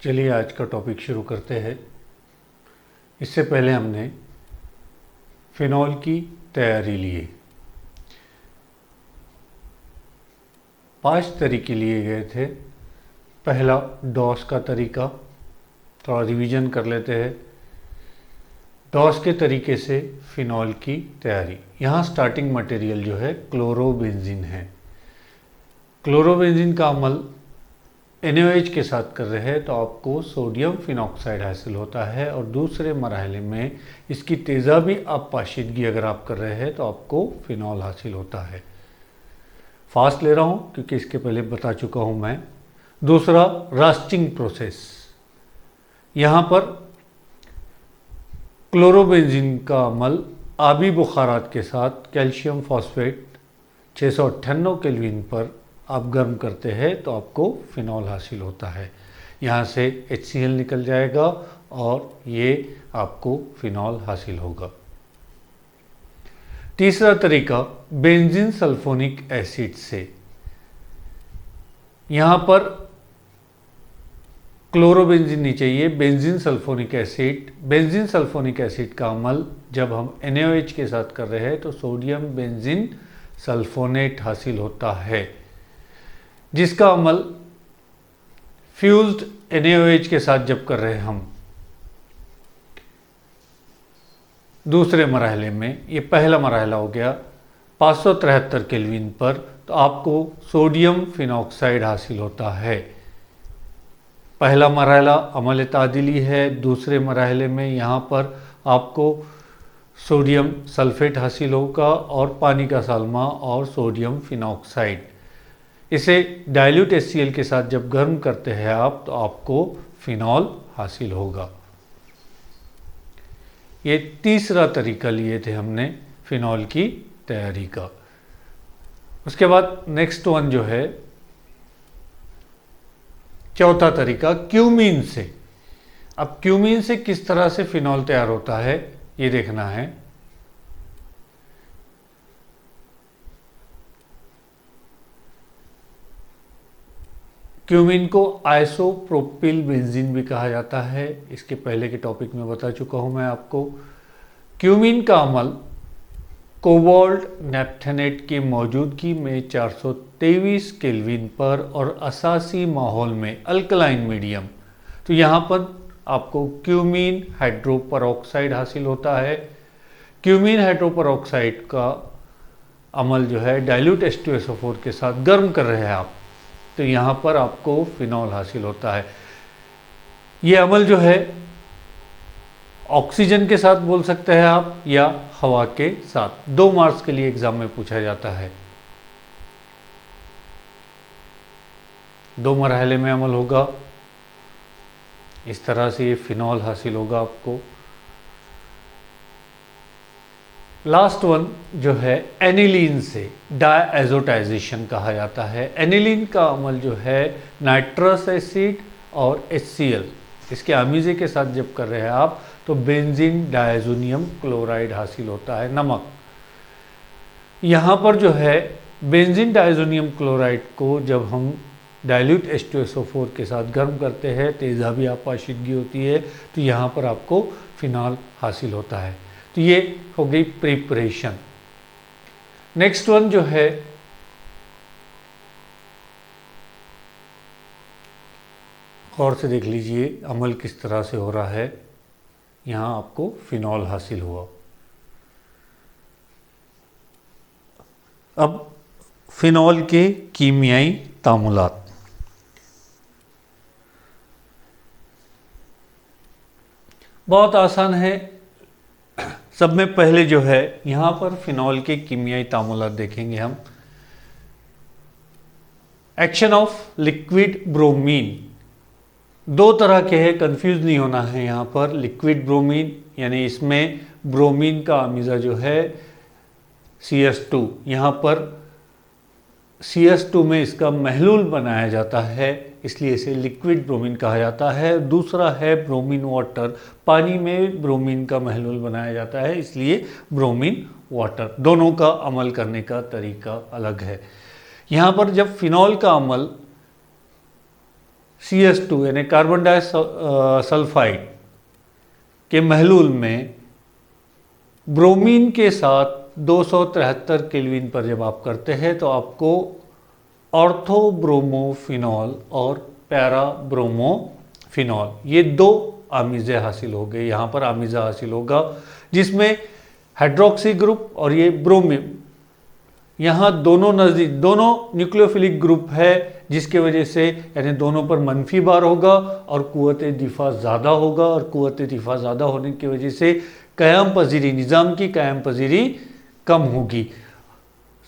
चलिए आज का टॉपिक शुरू करते हैं। इससे पहले हमने फिनॉल की तैयारी लिए 5 तरीके लिए गए थे। पहला डॉस का तरीका, थोड़ा रिवीजन कर लेते हैं। डॉस के तरीके से फिनॉल की तैयारी। यहाँ स्टार्टिंग मटेरियल जो है क्लोरोबेंजीन है। क्लोरोबेंजीन का अमल NaOH के साथ कर रहे हैं तो आपको सोडियम फिनॉक्साइड हासिल होता है, और दूसरे मरहले में इसकी तेज़ाबी आपाशिदगी अगर आप कर रहे हैं तो आपको फिनॉल हासिल होता है। फास्ट ले रहा हूँ क्योंकि इसके पहले बता चुका हूँ मैं। दूसरा रास्टिंग प्रोसेस। यहाँ पर क्लोरोबेंजीन का अमल आबी बुखारात के साथ कैल्शियम फॉस्फेट 698 केल्विन पर आप गर्म करते हैं तो आपको फिनॉल हासिल होता है। यहाँ से HCl निकल जाएगा और ये आपको फिनॉल हासिल होगा। तीसरा तरीका बेंजीन सल्फोनिक एसिड से। यहाँ पर क्लोरोबेंजीन नहीं चाहिए, benzene sulphonic acid. Benzene sulphonic acid का अमल जब हम NaOH के साथ कर रहे हैं तो सोडियम बेंजीन सल्फोनेट हासिल होता है, जिसका अमल फ्यूज्ड NaOH के साथ जब कर रहे हैं हम दूसरे मरहले में, ये पहला मरहला हो गया 573 केल्विन पर, तो आपको सोडियम फिनॉक्साइड हासिल होता है। पहला मरहला अमल तादिली है। दूसरे मरहले में यहाँ पर आपको सोडियम सल्फेट हासिल होगा और पानी का साल्मा और सोडियम फिनॉक्साइड। इसे डाइल्यूट HCl के साथ जब गर्म करते हैं आप तो आपको फिनॉल हासिल होगा। ये तीसरा तरीका लिए थे हमने फिनॉल की तैयारी का। उसके बाद नेक्स्ट वन जो है चौथा तरीका क्यूमीन से। अब क्यूमीन से किस तरह से फिनॉल तैयार होता है ये देखना है। क्यूमीन को आइसोप्रोपिल बेंजीन भी कहा जाता है। इसके पहले के टॉपिक में बता चुका हूं मैं आपको। क्यूमीन का अमल कोबाल्ट नैप्थेनेट की मौजूदगी में 423 केल्विन पर और असासी माहौल में अल्कलाइन मीडियम, तो यहाँ पर आपको क्यूमीन हाइड्रोपरऑक्साइड हासिल होता है। क्यूमीन हाइड्रोपरऑक्साइड का अमल जो है डाइल्यूट H2SO4 के साथ गर्म कर रहे हैं आप, तो यहाँ पर आपको फिनॉल हासिल होता है। ये अमल जो है ऑक्सीजन के साथ बोल सकते हैं आप या हवा के साथ। 2 मार्क्स के लिए एग्जाम में पूछा जाता है। 2 मरहले में अमल होगा। इस तरह से ये फिनॉल हासिल होगा आपको। लास्ट वन जो है एनिलीन से डायएजोटाइजेशन कहा जाता है। एनिलीन का अमल जो है नाइट्रस एसिड और HCl, इसके अमीज़े के साथ जब कर रहे हैं आप तो बेंजीन डायजोनियम क्लोराइड हासिल होता है, नमक। यहाँ पर जो है बेंजीन डायजोनियम क्लोराइड को जब हम डाइल्यूट H2SO4 के साथ गर्म करते हैं, तेज़ाबी आपाशिदगी होती है, तो यहाँ पर आपको फिनॉल हासिल होता है। तो ये हो गई प्रिपरेशन। नेक्स्ट वन जो है गौर से देख लीजिए अमल किस तरह से हो रहा है। यहाँ आपको फिनॉल हासिल हुआ। अब फिनॉल के कीमियाई तामुलात। बहुत आसान है। सब में पहले जो है यहाँ पर फिनॉल के कीमियाई तामुलात देखेंगे हम। एक्शन ऑफ लिक्विड ब्रोमीन 2 तरह के हैं, कंफ्यूज नहीं होना है। यहाँ पर लिक्विड ब्रोमीन यानी इसमें ब्रोमीन का अमीज़ा जो है CS2, यहाँ पर CS2 में इसका महलूल बनाया जाता है, इसलिए इसे लिक्विड ब्रोमीन कहा जाता है। दूसरा है ब्रोमीन वाटर, पानी में ब्रोमीन का महलूल बनाया जाता है, इसलिए ब्रोमीन वाटर। दोनों का अमल करने का तरीका अलग है। यहाँ पर जब फिनॉल का अमल CS2 यानी कार्बन डाइसल्फाइड के महलूल में ब्रोमीन के साथ 273 केल्विन पर जब आप करते हैं तो आपको ऑर्थोब्रोमोफिनॉल और पैराब्रोमोफिनॉल ये दो आमीज़े हासिल हो गए। यहाँ पर आमीज़ा हासिल होगा जिसमें हाइड्रोक्सी ग्रुप और ये ब्रोमीन, यहाँ दोनों नज़दीक, दोनों न्यूक्लियोफिलिक ग्रुप है, जिसके वजह से यानी दोनों पर मनफी बार होगा और कुव्वत दिफा ज़्यादा होगा, और कुव्वत दिफा ज़्यादा होने की वजह से क़याम पजीरी, निज़ाम की क़याम पजीरी कम होगी,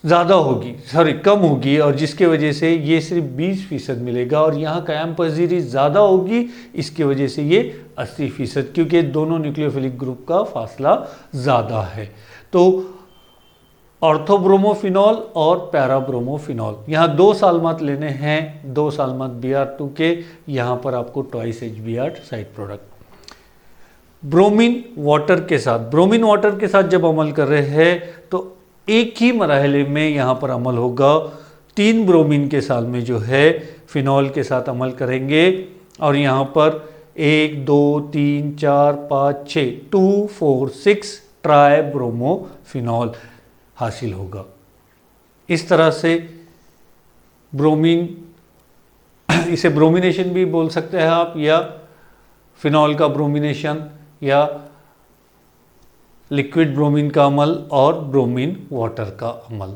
ज़्यादा होगी, सॉरी कम होगी, और जिसके वजह से ये सिर्फ 20% मिलेगा, और यहाँ क़याम पजीरी ज़्यादा होगी, इसकी वजह से ये 80%, क्योंकि दोनों न्यूक्लियोफिलिक ग्रुप का फासला ज़्यादा है। तो ऑर्थोब्रोमोफिनॉल और पैराब्रोमोफिनॉल, यहाँ 2 सालमात लेने हैं, 2 सालमात Br2 के, यहाँ पर आपको twice HBr side product. Bromine water के साथ, ब्रोमीन वाटर के साथ जब अमल कर रहे हैं तो एक ही मरहले में यहाँ पर अमल होगा। 3 ब्रोमीन के साल में जो है फिनॉल के साथ अमल करेंगे, और यहाँ पर 1 2 3 4 5 6 2 4 6 ट्राई ब्रोमोफिनॉल हासिल होगा। इस तरह से ब्रोमीन, इसे ब्रोमिनेशन भी बोल सकते हैं आप, या फिनॉल का ब्रोमिनेशन, या लिक्विड ब्रोमीन का अमल और ब्रोमीन वाटर का अमल।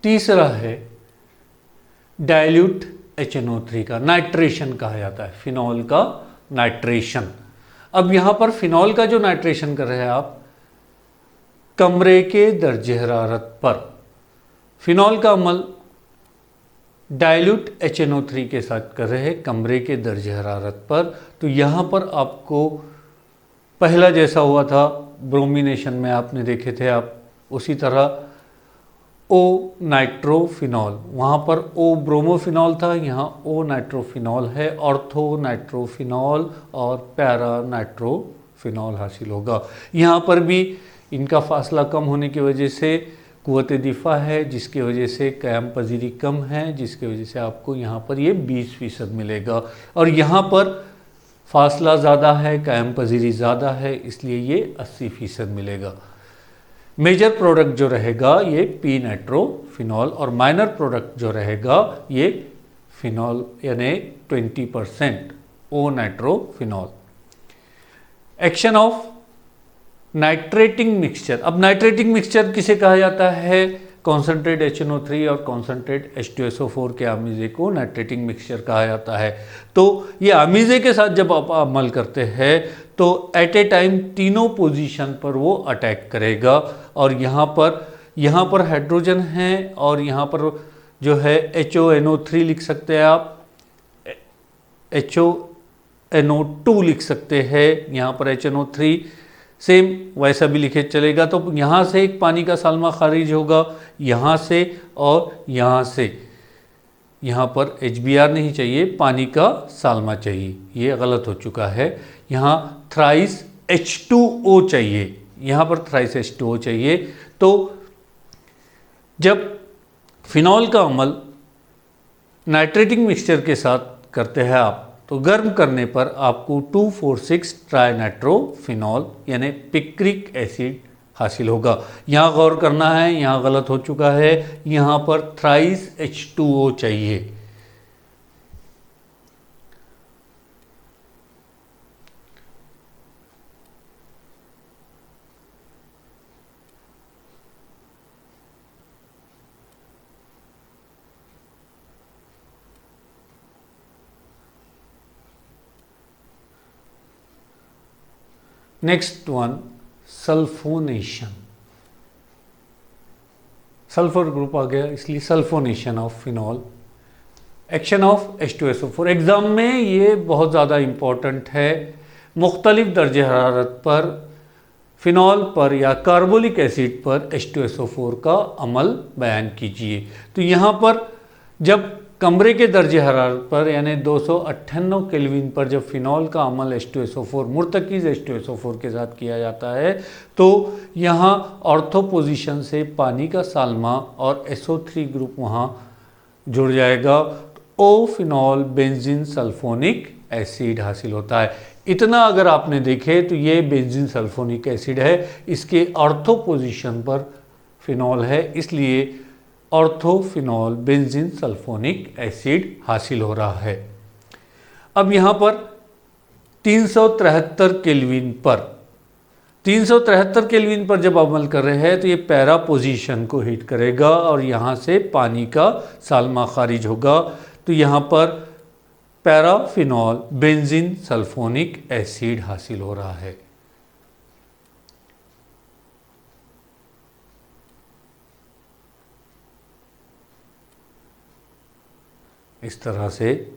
तीसरा है डाइल्यूट HNO3 का नाइट्रेशन कहा जाता है, फिनॉल का नाइट्रेशन। अब यहाँ पर फिनॉल का जो नाइट्रेशन कर रहे हैं आप कमरे के दर्जे हरारत पर, फिनॉल का अमल डाइल्यूट HNO3 के साथ कर रहे हैं कमरे के दर्जे हरारत पर। तो यहाँ पर आपको पहला जैसा हुआ था ब्रोमिनेशन में आपने देखे थे आप, उसी तरह ओ नाइट्रोफिनॉल, वहाँ पर ओ ब्रोमोफिनॉल था, यहाँ ओ नाइट्रोफिनॉल है, ऑर्थो नाइट्रोफिनॉल और पैरा नाइट्रोफिनॉल हासिल होगा। यहाँ पर भी इनका फासला कम होने की वजह से कुव्वत दिफा है, जिसकी वजह से क़याम पजीरी कम है, जिसकी वजह से आपको यहाँ पर ये 20% मिलेगा, और यहाँ पर फासला ज़्यादा है, क़याम पजीरी ज़्यादा है, इसलिए ये 80% मिलेगा। मेजर प्रोडक्ट जो रहेगा ये पी नाइट्रोफिनॉल, और माइनर प्रोडक्ट जो रहेगा ये फिनॉल यानी 20% O nitrophenol. Action of nitrating mixture. अब नाइट्रेटिंग मिक्सचर किसे कहा जाता है? कॉन्सेंट्रेट HNO3 और कॉन्सेंट्रेट H2SO4 के आमीज़े को नाइट्रेटिंग मिक्सचर कहा जाता है। तो ये आमीज़े के साथ जब आप अमल करते हैं तो एट ए टाइम तीनों पोजीशन पर वो अटैक करेगा, और यहाँ पर हाइड्रोजन है, और यहाँ पर जो है HONO3 लिख सकते हैं आप, HONO2 लिख सकते हैं, यहाँ पर HNO3 सेम वैसा भी लिखे चलेगा। तो यहाँ से एक पानी का सालमा खारिज होगा, यहाँ से और यहाँ से, यहाँ पर HBr नहीं चाहिए, पानी का सालमा चाहिए, ये गलत हो चुका है। यहाँ थ्राइस H2O चाहिए, यहाँ पर थ्राइस H2O चाहिए। तो जब फिनॉल का अमल नाइट्रेटिंग मिक्सचर के साथ करते हैं आप, तो गर्म करने पर आपको 2,4,6 ट्राई नाइट्रोफिनॉल यानी पिक्रिक एसिड हासिल होगा। यहाँ गौर करना है, यहाँ गलत हो चुका है, यहाँ पर थ्राइस H2O चाहिए। Next one sulphonation, sulphur group आ गया इसलिए sulphonation of phenol. Action of H2SO4, exam में ये बहुत ज़्यादा इम्पॉर्टेंट है। मुख्तलिफ दर्जे हरारत पर फिनॉल पर या कार्बोलिक एसिड पर H2SO4 का अमल बयान कीजिए। तो यहाँ पर जब कमरे के दर्जे हरारत पर यानी 298 केल्विन पर जब फिनॉल का अमल H2SO4 मुर्तकिज़ H2SO4 के साथ किया जाता है तो यहाँ ऑर्थो पोजीशन से पानी का साल्मा और SO3 ग्रुप वहाँ जुड़ जाएगा, ओ फिनॉल बेंजीन सल्फोनिक एसिड हासिल होता है। इतना अगर आपने देखे तो ये बेंजीन सल्फोनिक एसिड है, इसके ऑर्थो पोजीशन पर फिनॉल है, इसलिए ऑर्थोफिनॉल बेंजीन सल्फोनिक एसिड हासिल हो रहा है। अब यहाँ पर 373 केल्विन पर जब अमल कर रहे हैं तो ये पैरा पोजीशन को हिट करेगा और यहाँ से पानी का साल्मा खारिज होगा। तो यहाँ पर पैराफिनॉल बेंजीन सल्फोनिक एसिड हासिल हो रहा है। इस तरह से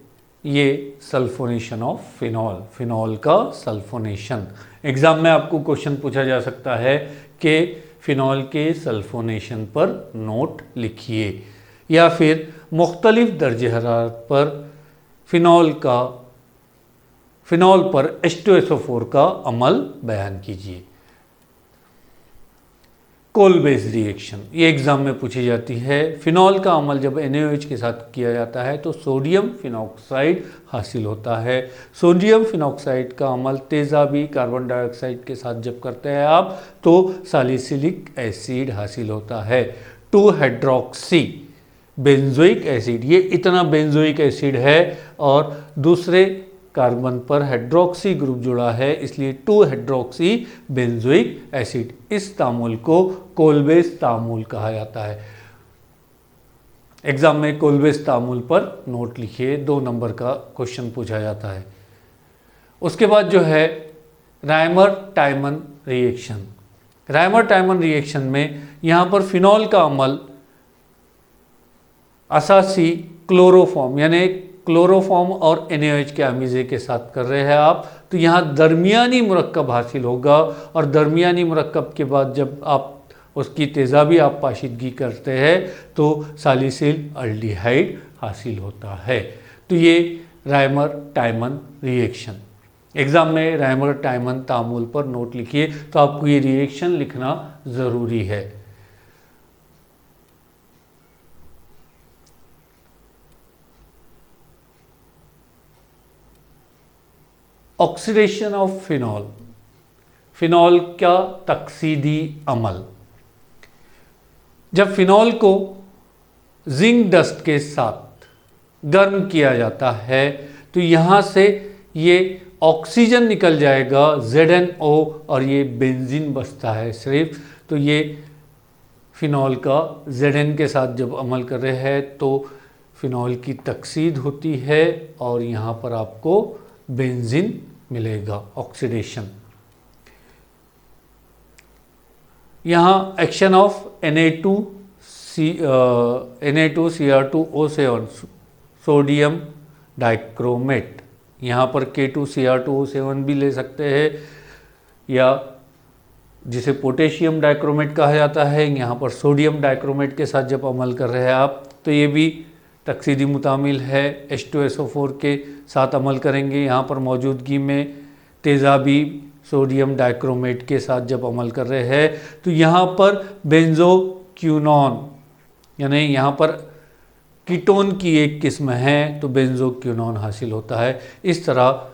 ये सल्फोनेशन ऑफ फिनॉल का सल्फोनेशन। एग्ज़ाम में आपको क्वेश्चन पूछा जा सकता है कि फिनॉल के सल्फोनेशन पर नोट लिखिए, या फिर मुख्तलिफ दर्जे हरारत पर फिनॉल पर H2SO4 का अमल बयान कीजिए। कोलबेस रिएक्शन ये एग्ज़ाम में पूछी जाती है। फिनॉल का अमल जब NaOH के साथ किया जाता है तो सोडियम फिनॉक्साइड हासिल होता है। सोडियम फिनॉक्साइड का अमल तेज़ाबी कार्बन डाइऑक्साइड के साथ जब करते हैं आप तो सैलिसिलिक एसिड हासिल होता है। 2 हाइड्रोक्सी बेंजोइक एसिड, ये इतना बेंजोइक एसिड है और दूसरे कार्बन पर हाइड्रोक्सी ग्रुप जुड़ा है, इसलिए 2 हाइड्रोक्सी बेंजोइक एसिड। इस तामुल को कोलबेस तामुल कहा जाता है। एग्जाम में कोलबेस तामुल पर नोट लिखिए, 2 नंबर का क्वेश्चन पूछा जाता है। उसके बाद जो है रायमर टाइमन रिएक्शन। रायमर टाइमन रिएक्शन में यहाँ पर फिनॉल का अमल असासी क्लोरोफॉर्म यानी क्लोरोफॉर्म और NaOH के अमीज़े के साथ कर रहे हैं आप, तो यहाँ दरमियानी मुरक्कब हासिल होगा और दरमियानी मुरक्कब के बाद जब आप उसकी तेज़ाबी आप पाशीदगी करते हैं तो सैलिसिल अल्डिहाइड हासिल होता है। तो ये रायमर टाइमन रिएक्शन। एग्ज़ाम में रायमर टाइमन तामुल पर नोट लिखिए, तो आपको ये रिएक्शन लिखना ज़रूरी है। ऑक्सीडेशन ऑफ फिनॉल का तकसीदी अमल। जब फिनॉल को जिंक डस्ट के साथ गर्म किया जाता है तो यहाँ से ये ऑक्सीजन निकल जाएगा ZnO और ये बेंजीन बचता है सिर्फ। तो ये फिनॉल का Zn के साथ जब अमल कर रहे हैं तो फिनॉल की तकसीद होती है और यहाँ पर आपको बेंजीन मिलेगा, ऑक्सीडेशन। यहाँ action of Na2Cr2O7 sodium dichromate, यहाँ पर K2Cr2O7 भी ले सकते हैं या जिसे पोटेशियम डाइक्रोमेट कहा जाता है। यहाँ पर सोडियम डाइक्रोमेट के साथ जब अमल कर रहे हैं आप तो ये भी तकसीदी मुतामिल है, H2SO4 के साथ अमल करेंगे। यहाँ पर मौजूदगी में तेज़ाबी सोडियम डाइक्रोमेट के साथ जब अमल कर रहे हैं तो यहाँ पर बेंजोक्यूनॉन यानी यहाँ पर कीटोन की एक किस्म है तो बेंजोक्यूनॉन हासिल होता है। इस तरह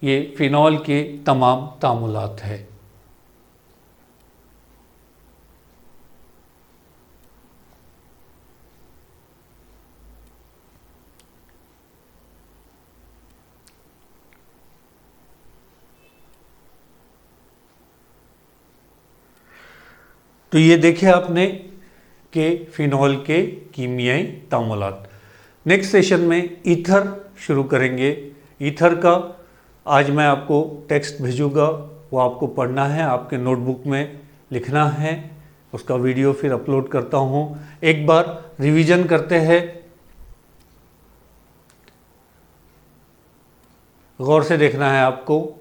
ये फिनॉल के तमाम तामुलात है। तो ये देखिए आपने कि फिनॉल के कीमियाई तामुलात। नेक्स्ट सेशन में ईथर शुरू करेंगे। ईथर का आज मैं आपको टेक्स्ट भेजूँगा, वो आपको पढ़ना है, आपके नोटबुक में लिखना है, उसका वीडियो फिर अपलोड करता हूँ। एक बार रिवीजन करते हैं। गौर से देखना है आपको।